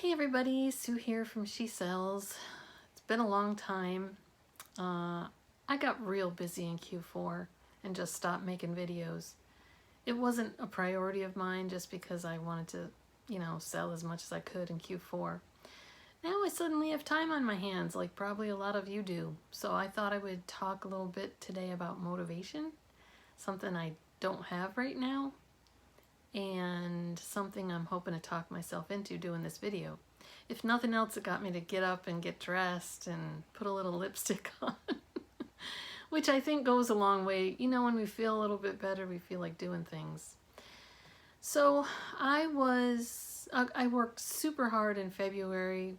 Hey everybody, Sue here from She Sells. It's been a long time. I got real busy in Q4 and just stopped making videos. It wasn't a priority of mine just because I wanted to, sell as much as I could in Q4. Now I suddenly have time on my hands, like probably a lot of you do. So I thought I would talk a little bit today about motivation, something I don't have right now, and something I'm hoping to talk myself into doing this video. If nothing else, it got me to get up and get dressed and put a little lipstick on, which I think goes a long way. You know, when we feel a little bit better, we feel like doing things. So I worked super hard in February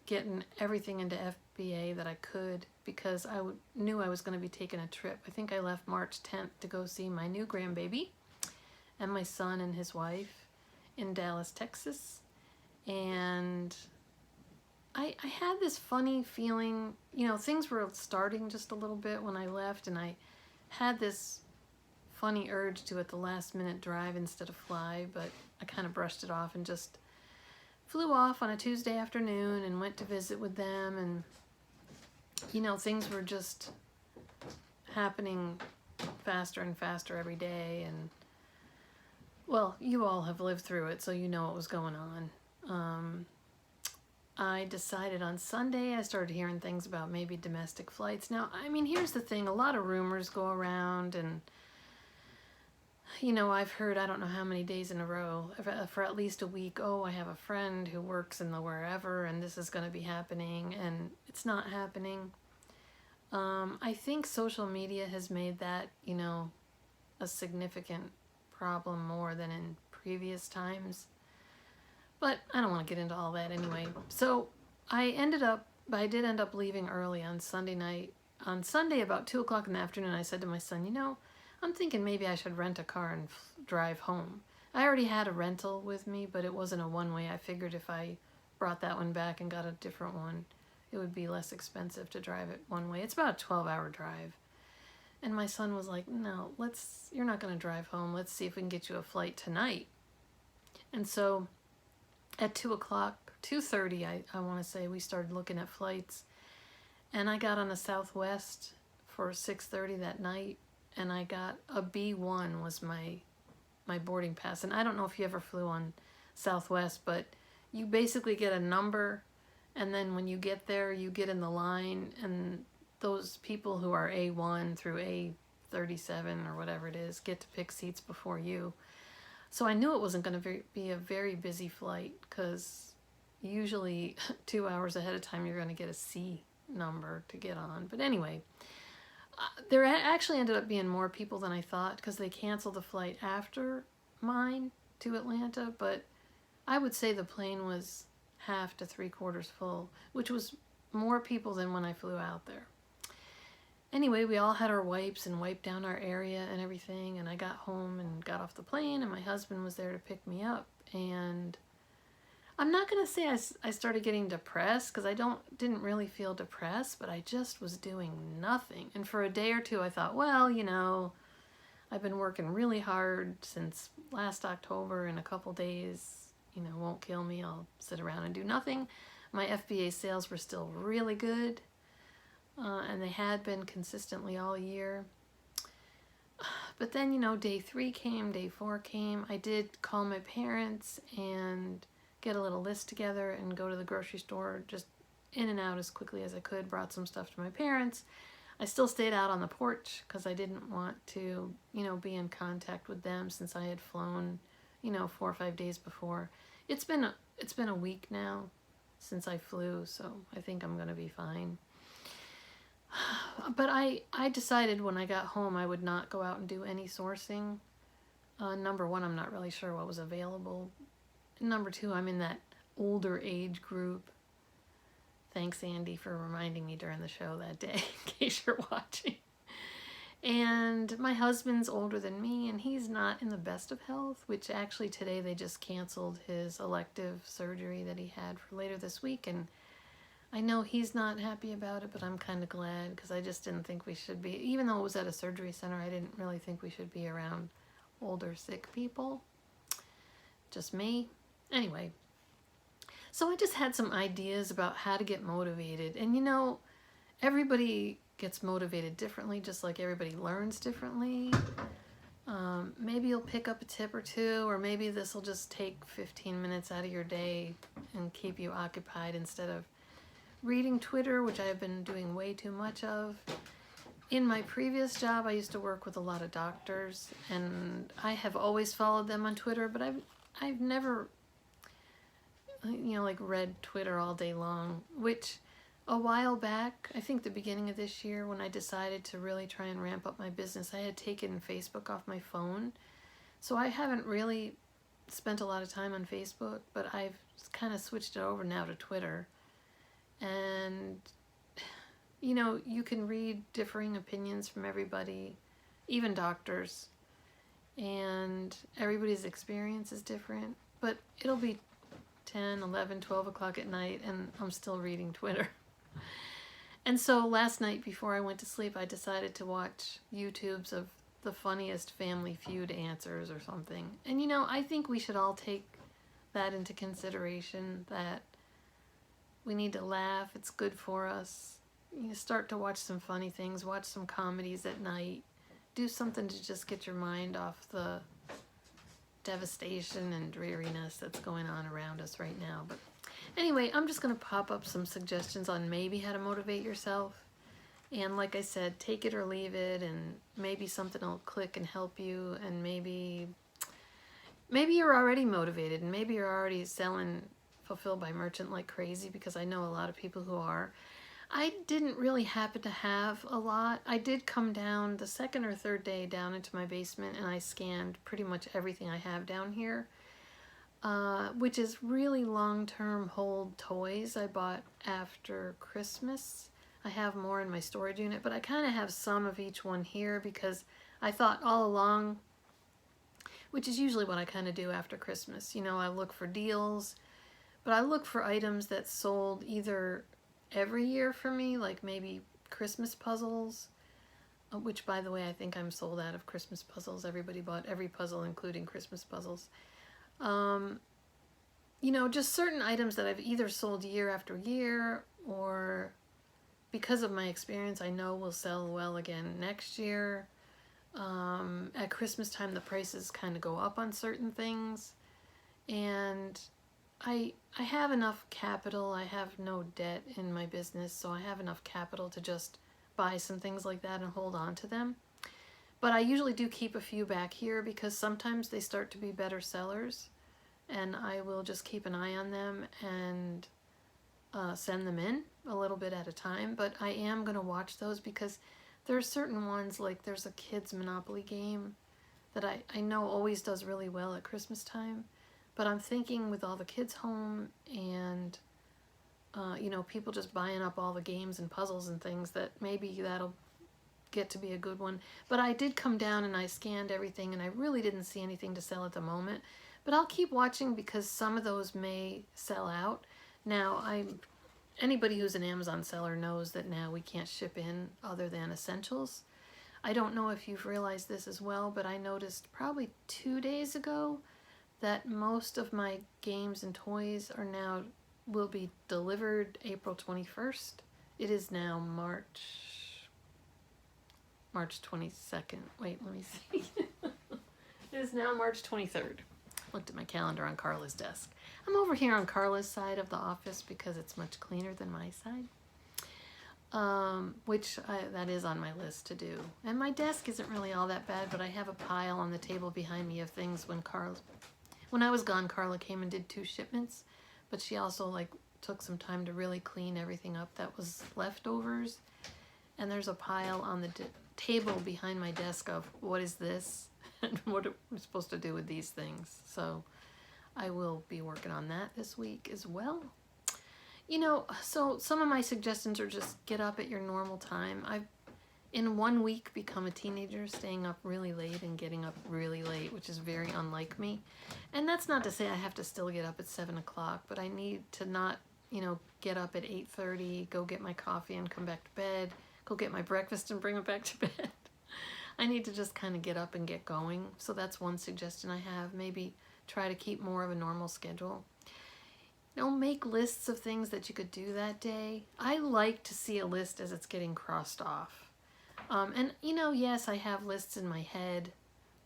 getting everything into FBA that I could because I knew I was going to be taking a trip. I think I left March 10th to go see my new grandbaby and my son and his wife in Dallas, Texas. And I had this funny feeling, things were starting just a little bit when I left, and I had this funny urge to at the last minute drive instead of fly, but I kind of brushed it off and just flew off on a Tuesday afternoon and went to visit with them. And things were just happening faster and faster every day. And well, you all have lived through it, so you know what was going on. I decided on Sunday, I started hearing things about maybe domestic flights. Now, I mean, here's the thing, a lot of rumors go around, and I've heard, I don't know how many days in a row, for at least a week, oh, I have a friend who works in the wherever, and this is going to be happening, and it's not happening. I think social media has made that, a significant problem more than in previous times. But I don't want to get into all that anyway. So I did end up leaving early on Sunday night. On Sunday, about 2 o'clock in the afternoon, I said to my son, I'm thinking maybe I should rent a car and drive home. I already had a rental with me, but it wasn't a one-way. I figured if I brought that one back and got a different one, it would be less expensive to drive it one way. It's about a 12-hour drive. And my son was like, no, you're not going to drive home. Let's see if we can get you a flight tonight. And so at 2 o'clock, 2:30, I want to say, we started looking at flights. And I got on a Southwest for 6:30 that night, and I got a B1 was my boarding pass. And I don't know if you ever flew on Southwest, but you basically get a number, and then when you get there, you get in the line, and those people who are A1 through A37 or whatever it is get to pick seats before you. So I knew it wasn't going to be a very busy flight, because usually 2 hours ahead of time you're going to get a C number to get on. But anyway, there actually ended up being more people than I thought, because they canceled the flight after mine to Atlanta. But I would say the plane was half to 3/4 full, which was more people than when I flew out there. Anyway, we all had our wipes and wiped down our area and everything, and I got home and got off the plane, and my husband was there to pick me up. And I'm not going to say I started getting depressed, because I didn't really feel depressed, but I just was doing nothing. And for a day or two I thought, well, I've been working really hard since last October, and a couple days, won't kill me. I'll sit around and do nothing. My FBA sales were still really good. And they had been consistently all year. But then, day 3 came, day 4 came. I did call my parents and get a little list together and go to the grocery store, just in and out as quickly as I could, brought some stuff to my parents. I still stayed out on the porch because I didn't want to, be in contact with them, since I had flown, 4 or 5 days before. It's been a week now since I flew, so I think I'm going to be fine. But I decided when I got home I would not go out and do any sourcing. Number one, I'm not really sure what was available. Number two, I'm in that older age group. Thanks, Andy, for reminding me during the show that day, in case you're watching. And my husband's older than me, and he's not in the best of health, which actually today they just canceled his elective surgery that he had for later this week. And I know he's not happy about it, but I'm kind of glad, because I just didn't think we should be, even though it was at a surgery center, I didn't really think we should be around older, sick people. Just me. Anyway, So I just had some ideas about how to get motivated. And you know, everybody gets motivated differently, just like everybody learns differently. Maybe you'll pick up a tip or two, or maybe this will just take 15 minutes out of your day and keep you occupied instead of reading Twitter, which I have been doing way too much of. In my previous job, I used to work with a lot of doctors, and I have always followed them on Twitter, but I've never, you know, like read Twitter all day long, which a while back, I think the beginning of this year, when I decided to really try and ramp up my business, I had taken Facebook off my phone. So I haven't really spent a lot of time on Facebook, but I've kind of switched it over now to Twitter. And, you know, you can read differing opinions from everybody, even doctors, and everybody's experience is different. But it'll be 10, 11, 12 o'clock at night, and I'm still reading Twitter. And so last night before I went to sleep, I decided to watch YouTubes of the funniest Family Feud answers or something. And you know, I think we should all take that into consideration, that we need to laugh. It's good for us. You know, start to watch some funny things, watch some comedies at night. Do something to just get your mind off the devastation and dreariness that's going on around us right now. But anyway, I'm just going to pop up some suggestions on maybe how to motivate yourself. And like I said, take it or leave it, and maybe something will click and help you, and maybe you're already motivated, and maybe you're already selling Fulfilled by Merchant like crazy, because I know a lot of people who are. I didn't really happen to have a lot. I did come down the second or third day down into my basement, and I scanned pretty much everything I have down here. Which is really long-term hold toys I bought after Christmas. I have more in my storage unit, but I kind of have some of each one here because I thought all along, which is usually what I kind of do after Christmas. You know, I look for deals, but I look for items that sold either every year for me, like maybe Christmas puzzles, which, by the way, I think I'm sold out of Christmas puzzles. Everybody bought every puzzle, including Christmas puzzles. You know, just certain items that I've either sold year after year, or because of my experience, I know will sell well again next year. At Christmas time, the prices kind of go up on certain things, and I have enough capital. I have no debt in my business, so I have enough capital to just buy some things like that and hold on to them. But I usually do keep a few back here because sometimes they start to be better sellers, and I will just keep an eye on them and send them in a little bit at a time. But I am going to watch those because there are certain ones, like there's a kids Monopoly game that I know always does really well at Christmas time. But I'm thinking with all the kids home and you know, people just buying up all the games and puzzles and things, that maybe that'll get to be a good one. But I did come down and I scanned everything, and I really didn't see anything to sell at the moment. But I'll keep watching because some of those may sell out. Now, anybody who's an Amazon seller knows that now we can't ship in other than essentials. I don't know if you've realized this as well, but I noticed probably 2 days ago that most of my games and toys will be delivered April 21st. It is now March 22nd. Wait, let me see. It is now March 23rd. Looked at my calendar on Carla's desk. I'm over here on Carla's side of the office because it's much cleaner than my side. That is on my list to do. And my desk isn't really all that bad, but I have a pile on the table behind me of things. When I was gone, Carla came and did 2 shipments, but she also took some time to really clean everything up that was leftovers. And there's a pile on the table behind my desk of what is this and what we're supposed to do with these things. So I will be working on that this week as well. You know, so some of my suggestions are just get up at your normal time. I've, in 1 week, become a teenager, staying up really late and getting up really late, which is very unlike me. And that's not to say I have to still get up at 7 o'clock, but I need to not, you know, get up at 8:30, go get my coffee and come back to bed, go get my breakfast and bring it back to bed. I need to just kind of get up and get going. So that's one suggestion I have. Maybe try to keep more of a normal schedule. make lists of things that you could do that day. I like to see a list as it's getting crossed off. And yes, I have lists in my head,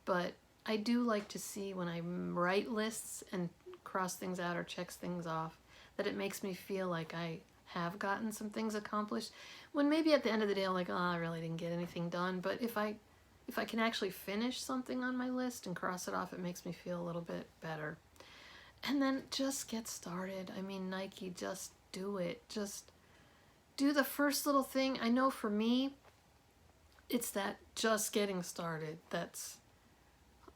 but I do like to see when I write lists and cross things out or checks things off, that it makes me feel like I have gotten some things accomplished. When maybe at the end of the day I'm like, oh, I really didn't get anything done. But if I can actually finish something on my list and cross it off, it makes me feel a little bit better. And then just get started. I mean, Nike, just do it. Just do the first little thing. I know for me, it's that just getting started that's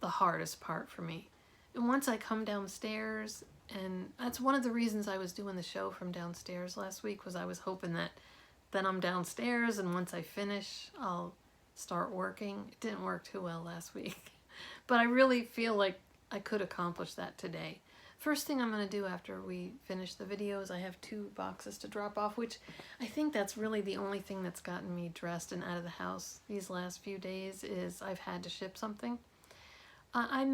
the hardest part for me. And once I come downstairs, and that's one of the reasons I was doing the show from downstairs last week, was I was hoping that then I'm downstairs and once I finish, I'll start working. It didn't work too well last week, but I really feel like I could accomplish that today. First thing I'm going to do after we finish the video is I have 2 boxes to drop off, which I think that's really the only thing that's gotten me dressed and out of the house these last few days, is I've had to ship something. I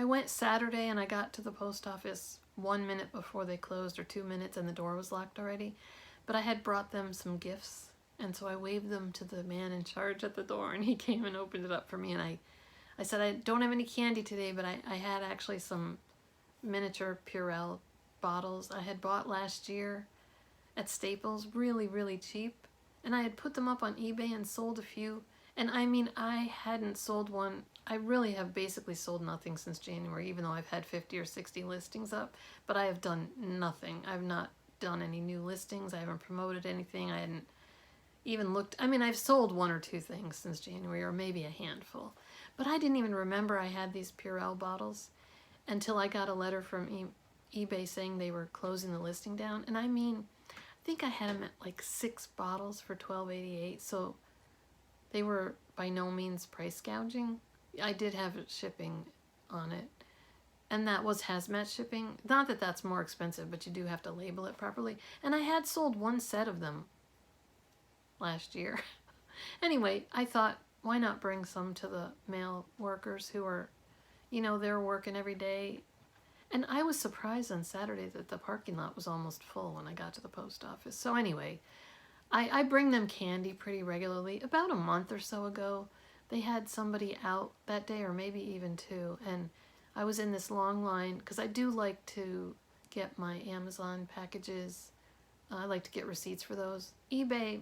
went Saturday and I got to the post office 1 minute before they closed, or 2 minutes, and the door was locked already. But I had brought them some gifts, and so I waved them to the man in charge at the door, and he came and opened it up for me. And I said, I don't have any candy today, but I had actually some miniature Purell bottles I had bought last year at Staples, really, really cheap. And I had put them up on eBay and sold a few. And I mean, I hadn't sold one. I really have basically sold nothing since January, even though I've had 50 or 60 listings up. But I have done nothing. I've not done any new listings. I haven't promoted anything. I hadn't even looked. I mean, I've sold 1 or 2 things since January, or maybe a handful. But I didn't even remember I had these Purell bottles until I got a letter from eBay saying they were closing the listing down. And I mean, I think I had them at like 6 bottles for $12.88. So they were by no means price gouging. I did have shipping on it. And that was hazmat shipping. Not that that's more expensive, but you do have to label it properly. And I had sold 1 set of them last year. Anyway, I thought, why not bring some to the mail workers who are, they're working every day. And I was surprised on Saturday that the parking lot was almost full when I got to the post office. So anyway, I bring them candy pretty regularly. About a month or so ago, they had somebody out that day, or maybe even 2, and I was in this long line, because I do like to get my Amazon packages. I like to get receipts for those. eBay,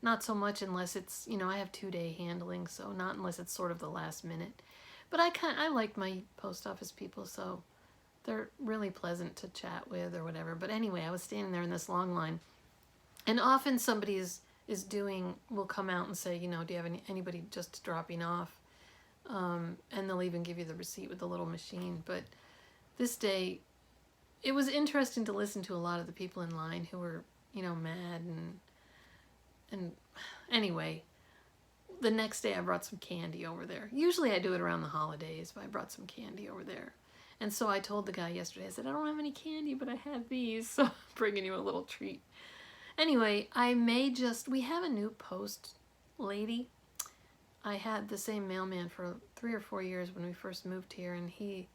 not so much unless it's, I have 2-day handling, so not unless it's sort of the last minute. But I like my post office people, so they're really pleasant to chat with or whatever. But anyway, I was standing there in this long line, and often somebody will come out and say, do you have anybody just dropping off? And they'll even give you the receipt with the little machine. But this day, it was interesting to listen to a lot of the people in line who were, mad and anyway, the next day I brought some candy over there. Usually I do it around the holidays, but I brought some candy over there. And so I told the guy yesterday, I said, I don't have any candy, but I had these, so I'm bringing you a little treat. Anyway, we have a new post lady. I had the same mailman for 3 or 4 years when we first moved here, and he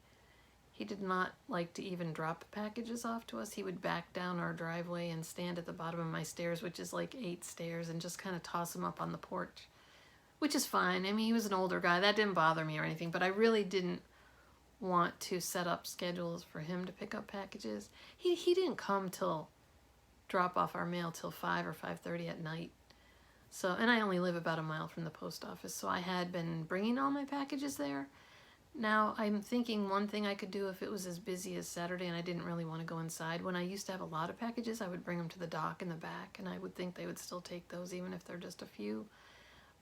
did not like to even drop packages off to us. He would back down our driveway and stand at the bottom of my stairs, which is like 8 stairs, and just kind of toss them up on the porch, which is fine. I mean, he was an older guy. That didn't bother me or anything, but I really didn't want to set up schedules for him to pick up packages. He didn't come drop off our mail till 5 or 5:30 at night. So, and I only live about a mile from the post office, so I had been bringing all my packages there. Now, I'm thinking one thing I could do if it was as busy as Saturday and I didn't really want to go inside. When I used to have a lot of packages, I would bring them to the dock in the back, and I would think they would still take those even if they're just a few.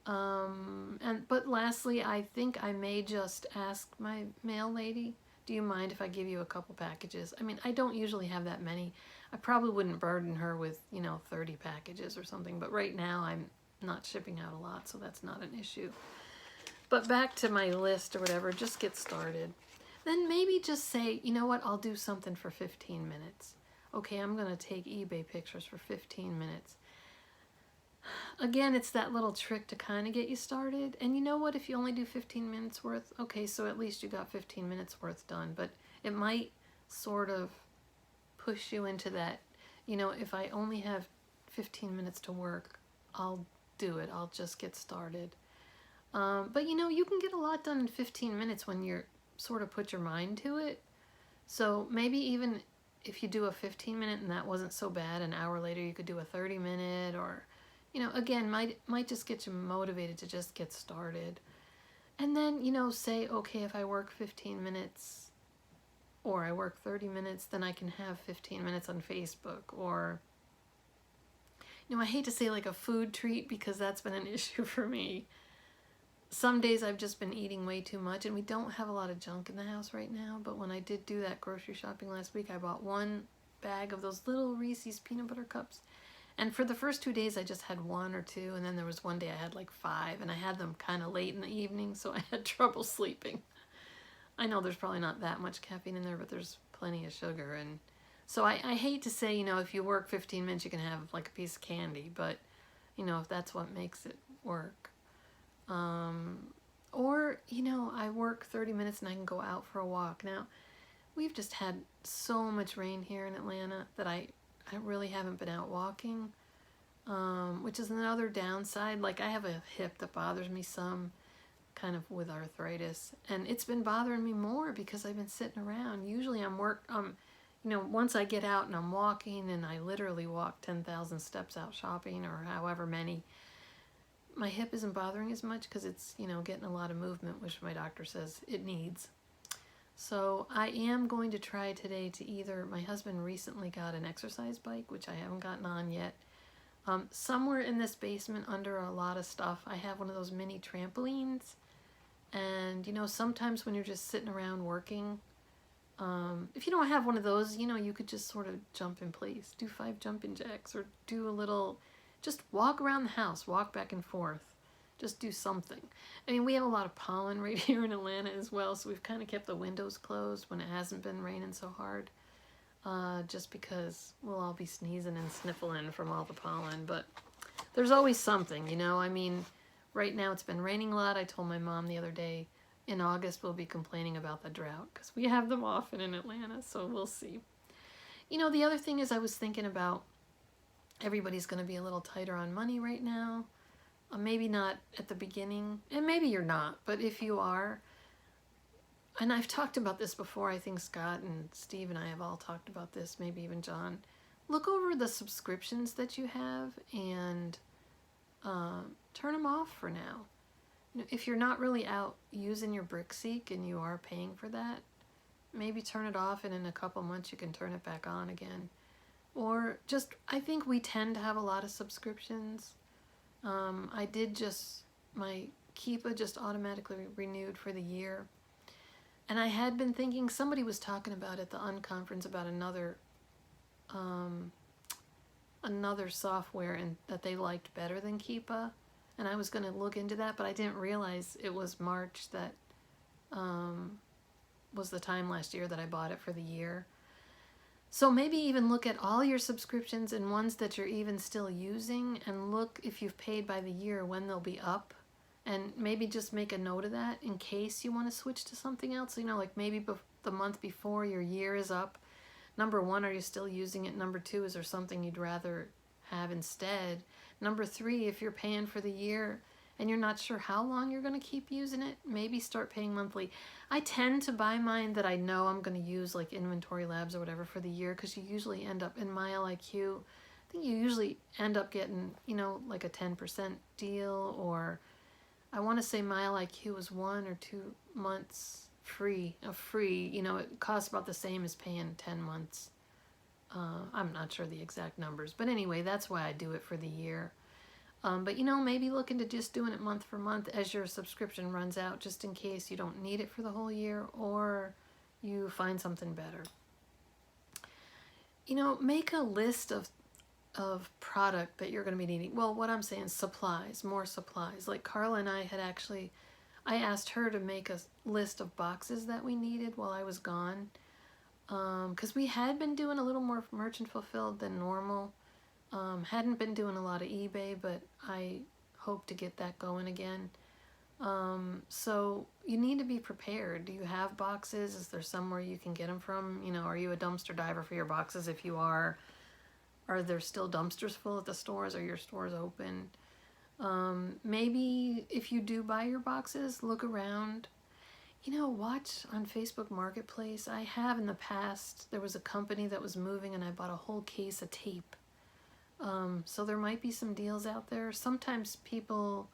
But lastly, I think I may just ask my mail lady, do you mind if I give you a couple packages? I mean, I don't usually have that many. I probably wouldn't burden her with, 30 packages or something, but right now I'm not shipping out a lot, so that's not an issue. But back to my list or whatever, just get started. Then maybe just say, you know what, I'll do something for 15 minutes. Okay, I'm going to take eBay pictures for 15 minutes. Again, it's that little trick to kind of get you started. And you know what? If you only do 15 minutes worth, okay, so at least you got 15 minutes worth done. But it might sort of push you into that, if I only have 15 minutes to work, I'll do it. I'll just get started. But you can get a lot done in 15 minutes when you're sort of put your mind to it. So maybe even if you do a 15-minute and that wasn't so bad, an hour later you could do a 30-minute, or again, might just get you motivated to just get started. And then, say, okay, if I work 15 minutes or I work 30 minutes, then I can have 15 minutes on Facebook. Or, I hate to say like a food treat, because that's been an issue for me. Some days I've just been eating way too much, and we don't have a lot of junk in the house right now. But when I did do that grocery shopping last week, I bought one bag of those little Reese's peanut butter cups. And for the first 2 days, I just had 1 or 2. And then there was one day I had like 5. And I had them kind of late in the evening, so I had trouble sleeping. I know there's probably not that much caffeine in there, but there's plenty of sugar. And so I hate to say, if you work 15 minutes, you can have like a piece of candy. But, if that's what makes it work. Or, I work 30 minutes and I can go out for a walk. Now, we've just had so much rain here in Atlanta that I really haven't been out walking, which is another downside. Like, I have a hip that bothers me some, kind of with arthritis, and it's been bothering me more because I've been sitting around. Usually once I get out and I'm walking, and I literally walk 10,000 steps out shopping or however many, my hip isn't bothering as much because it's, getting a lot of movement, which my doctor says it needs. So I am going to try today to my husband recently got an exercise bike, which I haven't gotten on yet. Somewhere in this basement under a lot of stuff, I have one of those mini trampolines. And, sometimes when you're just sitting around working, if you don't have one of those, you could just sort of jump in place, do 5 jumping jacks, or do a little, just walk around the house, walk back and forth. Just do something. I mean, we have a lot of pollen right here in Atlanta as well, so we've kind of kept the windows closed when it hasn't been raining so hard, just because we'll all be sneezing and sniffling from all the pollen. But there's always something, I mean, right now it's been raining a lot. I told my mom the other day, in August we'll be complaining about the drought, because we have them often in Atlanta, so we'll see. The other thing is, I was thinking about everybody's going to be a little tighter on money right now. Maybe not at the beginning, and maybe you're not, but if you are, and I've talked about this before, I think Scott and Steve and I have all talked about this, maybe even John, look over the subscriptions that you have and turn them off for now. If you're not really out using your BrickSeek and you are paying for that, maybe turn it off, and in a couple months you can turn it back on again. Or just, I think we tend to have a lot of subscriptions. My Keepa just automatically renewed for the year. And I had been thinking, somebody was talking about at the unconference about another software and that they liked better than Keepa. And I was going to look into that, but I didn't realize it was March that was the time last year that I bought it for the year. So maybe even look at all your subscriptions and ones that you're even still using, and look if you've paid by the year when they'll be up, and maybe just make a note of that in case you want to switch to something else. Like maybe the month before your year is up. Number 1, are you still using it? Number 2, is there something you'd rather have instead? Number 3, if you're paying for the year and you're not sure how long you're going to keep using it, maybe start paying monthly. I tend to buy mine that I know I'm going to use, like Inventory Labs or whatever, for the year, because you usually end up in Mile IQ. I think you usually end up getting, like a 10% deal, or I want to say Mile IQ was 1 or 2 months free. It costs about the same as paying 10 months. I'm not sure the exact numbers, but anyway, that's why I do it for the year. But maybe look into just doing it month for month as your subscription runs out, just in case you don't need it for the whole year or you find something better. Make a list of product that you're going to be needing. Well, what I'm saying is supplies, more supplies. Like Carla and I asked her to make a list of boxes that we needed while I was gone. Because we had been doing a little more merchant fulfilled than normal. Hadn't been doing a lot of eBay, but I hope to get that going again. So you need to be prepared. Do you have boxes? Is there somewhere you can get them from? You know, are you a dumpster diver for your boxes? If you are there still dumpsters full at the stores? Are your stores open? Maybe if you do buy your boxes, look around. You know, watch on Facebook Marketplace. I have in the past, there was a company that was moving and I bought a whole case of tape. So there might be some deals out there. Sometimes people,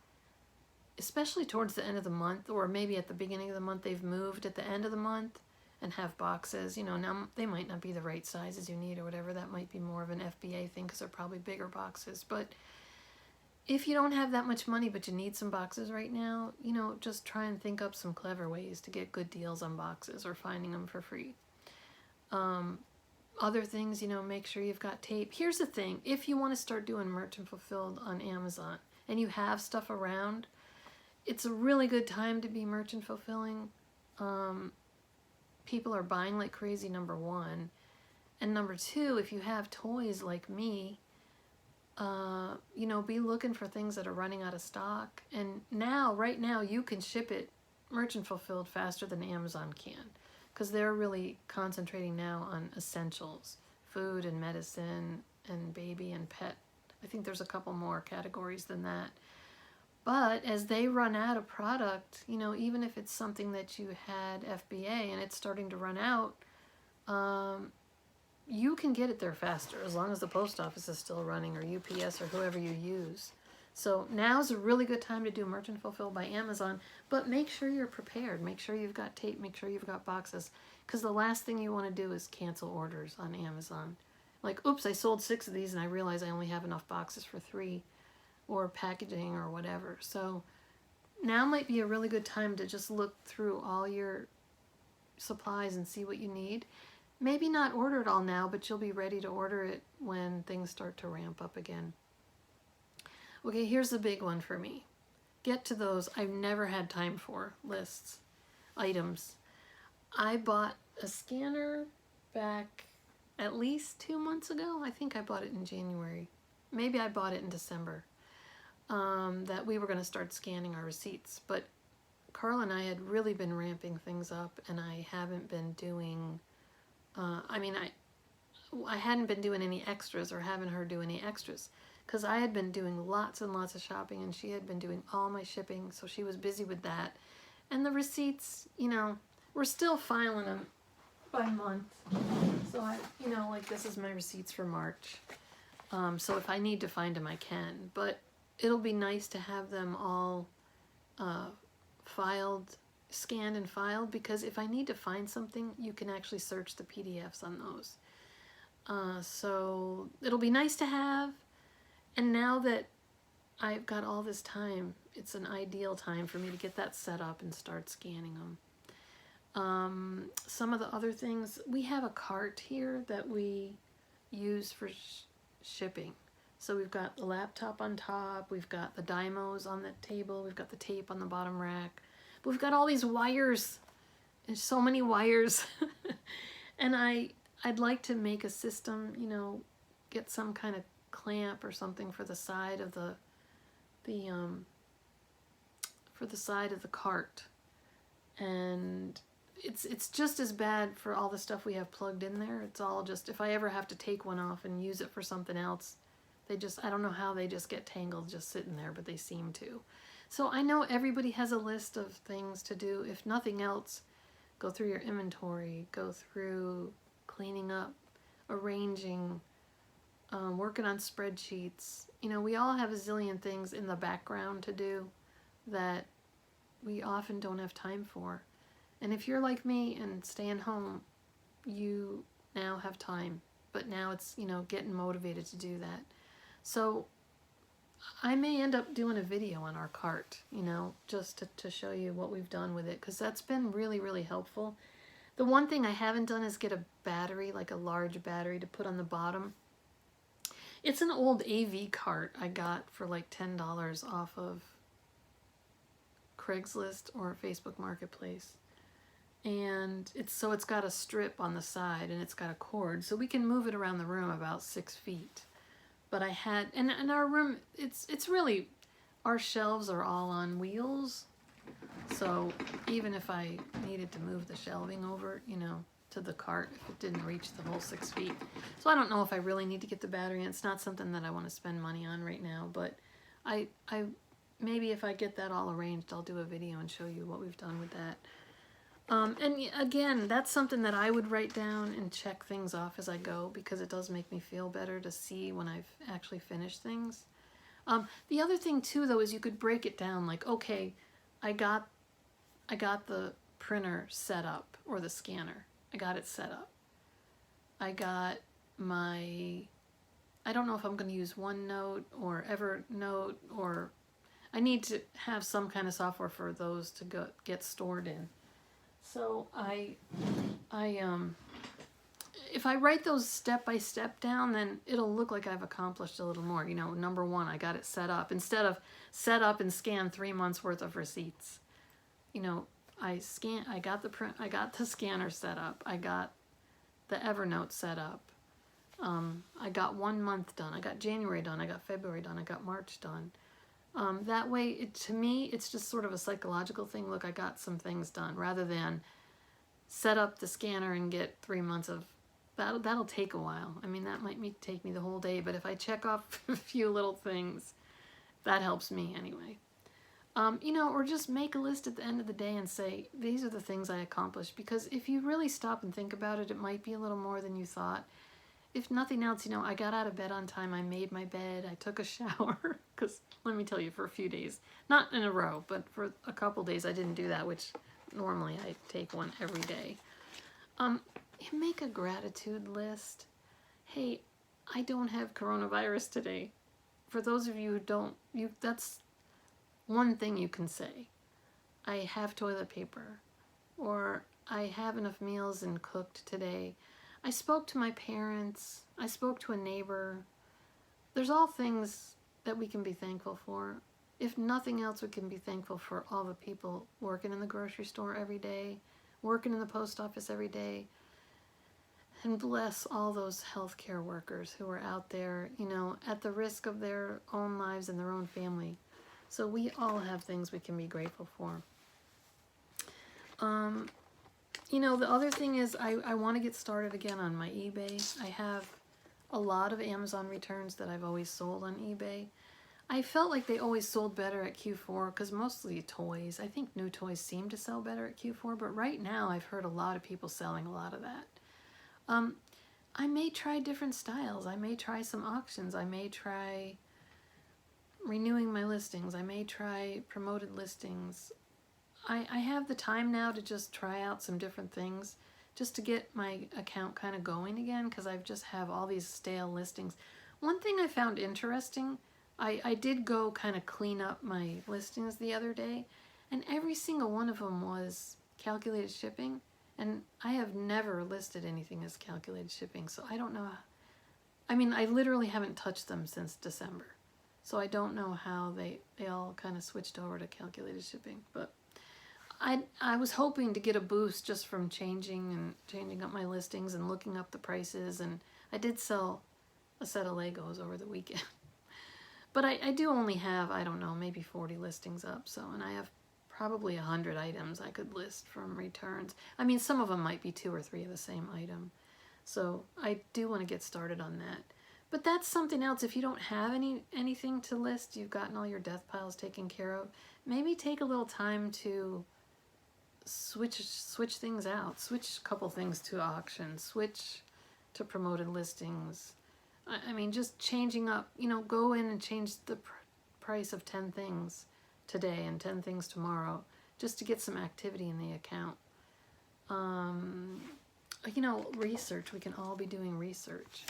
especially towards the end of the month, or maybe at the beginning of the month, they've moved at the end of the month and have boxes. You know, now they might not be the right sizes you need or whatever. That might be more of an FBA thing because they're probably bigger boxes. But if you don't have that much money but you need some boxes right now, you know, just try and think up some clever ways to get good deals on boxes or finding them for free. Other things, you know, make sure you've got tape. Here's the thing. If you want to start doing merchant fulfilled on Amazon and you have stuff around, it's a really good time to be merchant fulfilling. People are buying like crazy, number one. And number two, if you have toys like me, you know, be looking for things that are running out of stock. And now, right now, you can ship it merchant fulfilled faster than Amazon can, because they're really concentrating now on essentials, food and medicine and baby and pet. I think there's a couple more categories than that. But as they run out of product, you know, even if it's something that you had FBA and it's starting to run out, you can get it there faster as long as the post office is still running, or UPS, or whoever you use. So now's a really good time to do merchant fulfilled by Amazon, but make sure you're prepared. Make sure you've got tape, make sure you've got boxes, because the last thing you want to do is cancel orders on Amazon. Like, oops, I sold 6 of these and I realize I only have enough boxes for 3, or packaging or whatever. So now might be a really good time to just look through all your supplies and see what you need. Maybe not order it all now, but you'll be ready to order it when things start to ramp up again. Okay, here's the big one for me. Get to those I've never had time for lists, items. I bought a scanner back at least 2 months ago. I think I bought it in January. Maybe I bought it in December. That we were going to start scanning our receipts. But Carl and I had really been ramping things up, and I haven't been doing... I hadn't been doing any extras, or having her do any extras, because I had been doing lots and lots of shopping and she had been doing all my shipping, so she was busy with that. And the receipts, you know, we're still filing them by month. So like this is my receipts for March. So if I need to find them, I can. But it'll be nice to have them all scanned and filed, because if I need to find something, you can actually search the PDFs on those. So it'll be nice to have. And now that I've got all this time, it's an ideal time for me to get that set up and start scanning them. Some of the other things, we have a cart here that we use for shipping. So we've got the laptop on top, we've got the Dymos on the table, we've got the tape on the bottom rack. But we've got all these wires, and so many wires. And I'd like to make a system, you know, get some kind of clamp or something for the side of the side of the cart. And it's just as bad for all the stuff we have plugged in there. It's all just, if I ever have to take one off and use it for something else, I don't know how they just get tangled just sitting there, but they seem to. So I know everybody has a list of things to do. If nothing else, go through your inventory, go through cleaning up, arranging, working on spreadsheets. You know, we all have a zillion things in the background to do that we often don't have time for. And if you're like me and staying home, you now have time. But now it's, you know, getting motivated to do that. So I may end up doing a video on our cart, you know, just to show you what we've done with it, because that's been really, really helpful. The one thing I haven't done is get a battery, like a large battery to put on the bottom. It's an old AV cart I got for like $10 off of Craigslist or Facebook Marketplace. And it's got a strip on the side and it's got a cord, so we can move it around the room about 6 feet. but I had, and our room, it's really, our shelves are all on wheels. So even if I needed to move the shelving over, you know, to the cart, if it didn't reach the whole 6 feet. So I don't know if I really need to get the battery. It's not something that I want to spend money on right now, but I maybe if I get that all arranged, I'll do a video and show you what we've done with that. And again, that's something that I would write down and check things off as I go, because it does make me feel better to see when I've actually finished things. The other thing too, though, is you could break it down like, okay, I got the printer set up, or the scanner. I got it set up. I got my, I don't know if I'm going to use OneNote or Evernote, or I need to have some kind of software for those to get stored in. So if I write those step by step down, then it'll look like I've accomplished a little more. You know, number one, I got it set up. Instead of set up and scan 3 months worth of receipts, you know, I got the scanner set up. I got the Evernote set up. I got 1 month done. I got January done. I got February done. I got March done. That way, to me, it's just sort of a psychological thing. Look, I got some things done, rather than set up the scanner and get 3 months of, that'll take a while. I mean, that might take me the whole day, but if I check off a few little things, that helps me anyway. You know, or just make a list at the end of the day and say, these are the things I accomplished. Because if you really stop and think about it, it might be a little more than you thought. If nothing else, you know, I got out of bed on time, I made my bed, I took a shower, because let me tell you, for a few days, not in a row, but for a couple days I didn't do that, which normally I take one every day. Make a gratitude list. Hey, I don't have coronavirus today. For those of you who don't, that's one thing you can say. I have toilet paper, or I have enough meals and cooked today. I spoke to my parents. I spoke to a neighbor. There's all things that we can be thankful for. If nothing else, we can be thankful for all the people working in the grocery store every day, working in the post office every day, and bless all those healthcare workers who are out there, you know, at the risk of their own lives and their own family. So we all have things we can be grateful for. You know, the other thing is I want to get started again on my eBay. I have a lot of Amazon returns that I've always sold on eBay. I felt like they always sold better at Q4 because mostly toys. I think new toys seem to sell better at Q4, but right now I've heard a lot of people selling a lot of that. I may try different styles. I may try some auctions. I may try renewing my listings. I may try promoted listings. I have the time now to just try out some different things just to get my account kind of going again, because I just have all these stale listings. One thing I found interesting, I did go kind of clean up my listings the other day, and every single one of them was calculated shipping, and I have never listed anything as calculated shipping, so I don't know. I mean, I literally haven't touched them since December, so I don't know how they all kind of switched over to calculated shipping, but I was hoping to get a boost just from changing up my listings and looking up the prices, and I did sell a set of Legos over the weekend. But I do only have, I don't know, maybe 40 listings up, so, and I have probably 100 items I could list from returns. I mean, some of them might be 2 or 3 of the same item. So I do want to get started on that. But that's something else. If you don't have anything to list, you've gotten all your death piles taken care of, maybe take a little time to switch things out. Switch a couple things to auction. Switch to promoted listings. I mean, just changing up, you know, go in and change the price of 10 things today and 10 things tomorrow, just to get some activity in the account. You know, research. We can all be doing research.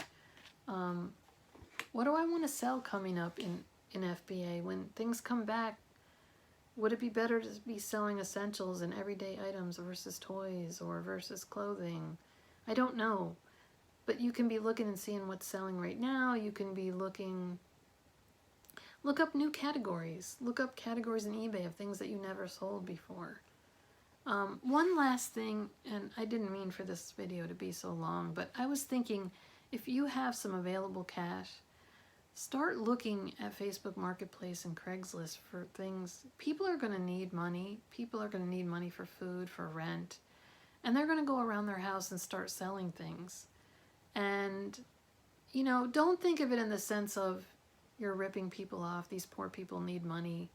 What do I want to sell coming up in FBA? When things come back, would it be better to be selling essentials and everyday items versus toys or versus clothing? I don't know. But you can be looking and seeing what's selling right now. You can be look up new categories. Look up categories in eBay of things that you never sold before. One last thing, and I didn't mean for this video to be so long, but I was thinking, if you have some available cash, start looking at Facebook Marketplace and Craigslist for things. People are going to need money. People are going to need money for food, for rent. And they're going to go around their house and start selling things. And, you know, don't think of it in the sense of you're ripping people off. These poor people need money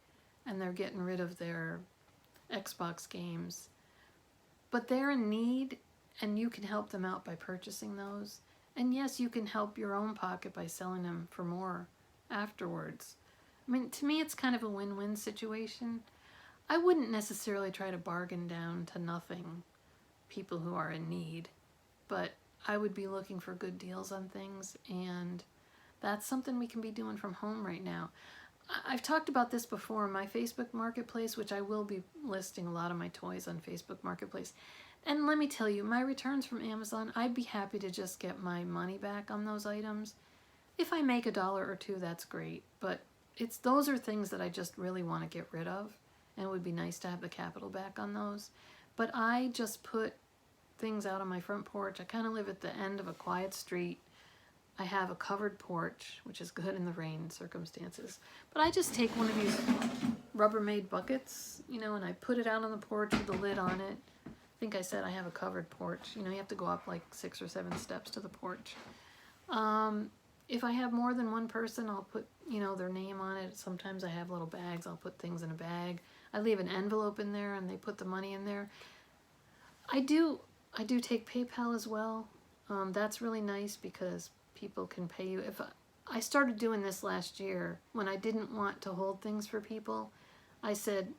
and they're getting rid of their Xbox games. But they're in need and you can help them out by purchasing those. And yes, you can help your own pocket by selling them for more afterwards. I mean, to me, it's kind of a win-win situation. I wouldn't necessarily try to bargain down to nothing people who are in need, but I would be looking for good deals on things, and that's something we can be doing from home right now. I've talked about this before. My Facebook Marketplace, which I will be listing a lot of my toys on Facebook Marketplace. And let me tell you, my returns from Amazon, I'd be happy to just get my money back on those items. If I make $1 or $2, that's great. But those are things that I just really want to get rid of. And it would be nice to have the capital back on those. But I just put things out on my front porch. I kind of live at the end of a quiet street. I have a covered porch, which is good in the rain circumstances. But I just take one of these Rubbermaid buckets, you know, and I put it out on the porch with the lid on it. I think I said I have a covered porch. You know, you have to go up like 6 or 7 steps to the porch. If I have more than one person, I'll put, you know, their name on it. Sometimes I have little bags. I'll put things in a bag. I leave an envelope in there and they put the money in there. I do take PayPal as well. That's really nice because people can pay you. If I started doing this last year when I didn't want to hold things for people, I said,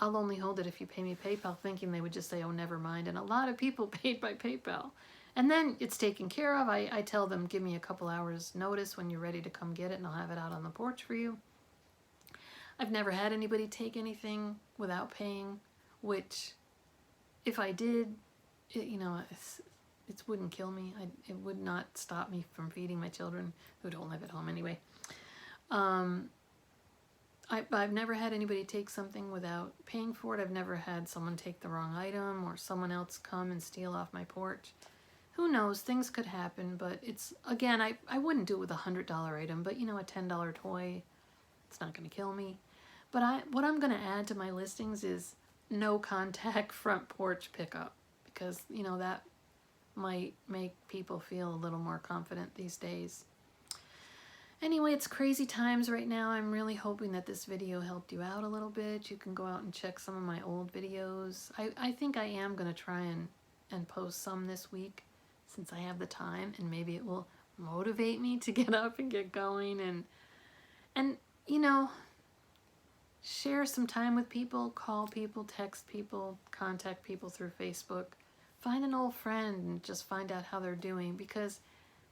I'll only hold it if you pay me PayPal, thinking they would just say, oh, never mind. And a lot of people paid by PayPal. And then it's taken care of. I tell them, give me a couple hours notice when you're ready to come get it, and I'll have it out on the porch for you. I've never had anybody take anything without paying, which if I did, you know, it wouldn't kill me. It would not stop me from feeding my children who don't live at home anyway. I've never had anybody take something without paying for it. I've never had someone take the wrong item or someone else come and steal off my porch. Who knows? Things could happen, but it's, again, I wouldn't do it with a $100 item, but you know, a $10 toy, it's not going to kill me. But what I'm going to add to my listings is no contact front porch pickup, because, you know, that might make people feel a little more confident these days. Anyway, it's crazy times right now. I'm really hoping that this video helped you out a little bit. You can go out and check some of my old videos. I think I am going to try and post some this week since I have the time, and maybe it will motivate me to get up and get going and you know, share some time with people, call people, text people, contact people through Facebook. Find an old friend and just find out how they're doing, because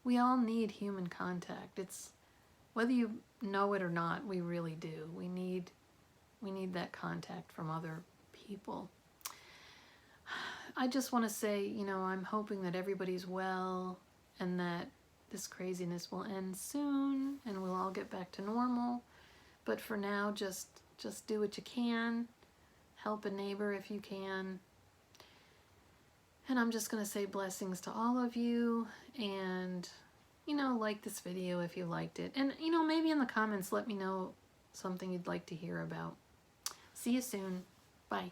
we all need human contact. It's whether you know it or not, we really do. We need that contact from other people. I just want to say, you know, I'm hoping that everybody's well and that this craziness will end soon and we'll all get back to normal. But for now, just do what you can. Help a neighbor if you can. And I'm just going to say blessings to all of you, and you know, like this video if you liked it. And, you know, maybe in the comments let me know something you'd like to hear about. See you soon. Bye.